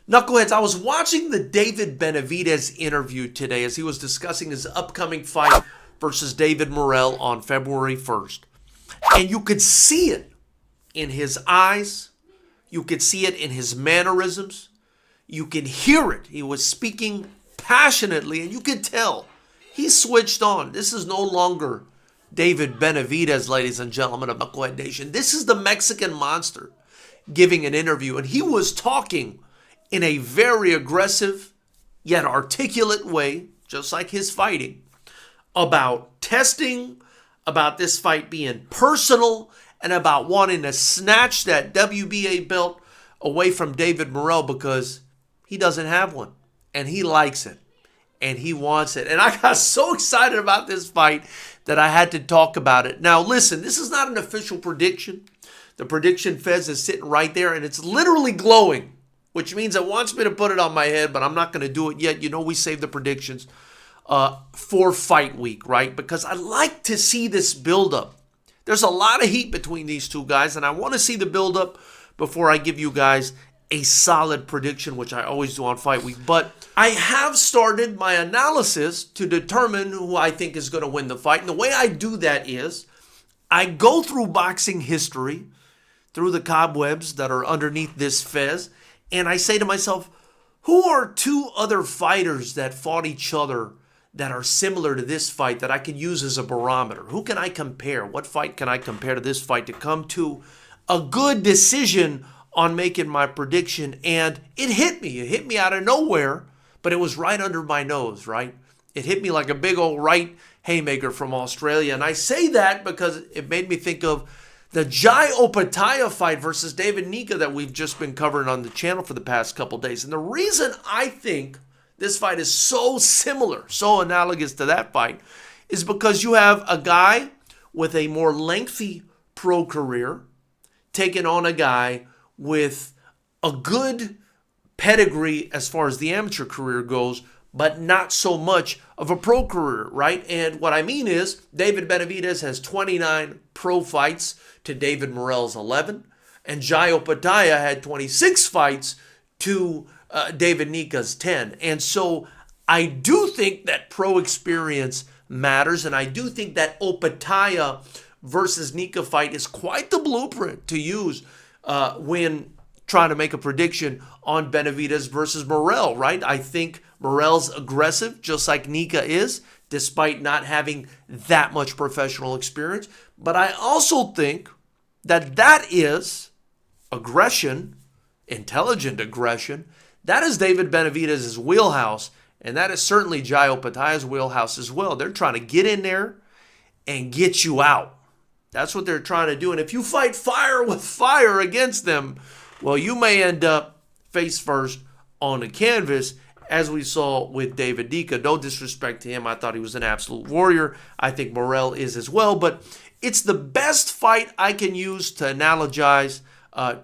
Knuckleheads, I was watching the David Benavidez interview today as he was discussing his upcoming fight versus David Morrell on February 1st. And you could see it in his eyes. You could see it in his mannerisms. You could hear it. He was speaking passionately, and you could tell he switched on. This is no longer David Benavidez, ladies and gentlemen of Knucklehead Nation. This is the Mexican monster giving an interview, and he was talking in a very aggressive yet articulate way, just like his fighting, about testing, about this fight being personal, and about wanting to snatch that WBA belt away from David Morrell because he doesn't have one, and he likes it, and he wants it. And I got so excited about this fight that I had to talk about it. Now, listen, this is not an official prediction. The prediction fez is sitting right there, and it's literally glowing, which means it wants me to put it on my head, but I'm not going to do it yet. You know, we save the predictions for fight week, right? Because I like to see this buildup. There's a lot of heat between these two guys, and I want to see the buildup before I give you guys a solid prediction, which I always do on fight week. But I have started my analysis to determine who I think is going to win the fight. And the way I do that is I go through boxing history, through the cobwebs that are underneath this fez, and I say to myself, who are two other fighters that fought each other that are similar to this fight that I can use as a barometer? Who can I compare? What fight can I compare to this fight to come to a good decision on making my prediction? And it hit me. It hit me out of nowhere, but it was right under my nose, right? It hit me like a big old right haymaker from Australia. And I say that because it made me think of the Jai Opetaia fight versus David Nika that we've just been covering on the channel for the past couple days. And the reason I think this fight is so similar, so analogous to that fight, is because you have a guy with a more lengthy pro career taking on a guy with a good pedigree as far as the amateur career goes, but not so much of a pro career, right? And what I mean is David Benavidez has 29 pro fights to David Morrell's 11, and Jai Opetaia had 26 fights to David Nika's 10. And so I do think that pro experience matters, and I do think that Opetaia versus Nika fight is quite the blueprint to use when trying to make a prediction on Benavidez versus Morrell, right? I think Morrell's aggressive, just like Nika is, despite not having that much professional experience. But I also think that that is aggression, intelligent aggression. That is David Benavidez's wheelhouse, and that is certainly Jai Opetaia's wheelhouse as well. They're trying to get in there and get you out. That's what they're trying to do. And if you fight fire with fire against them, well, you may end up face first on the canvas, as we saw with David Nika. No disrespect to him. I thought he was an absolute warrior. I think Morrell is as well. But it's the best fight I can use to analogize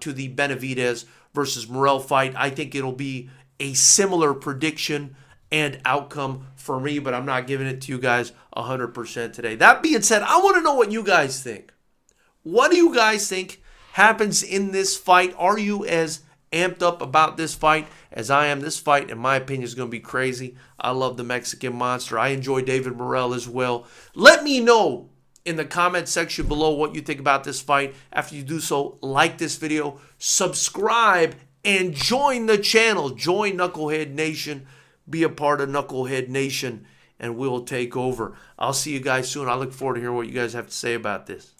to the Benavidez versus Morrell fight. I think it'll be a similar prediction and outcome for me, but I'm not giving it to you guys 100% today. That being said, I want to know what you guys think. What do you guys think happens in this fight? Are you as amped up about this fight as I am? This fight, in my opinion, is going to be crazy. I love the Mexican monster. I enjoy David Morrell as well. Let me know in the comment section below what you think about this fight. After you do so, like this video, subscribe, and join the channel. Join Knucklehead Nation. Be a part of Knucklehead Nation, and we'll take over. I'll see you guys soon. I look forward to hearing what you guys have to say about this.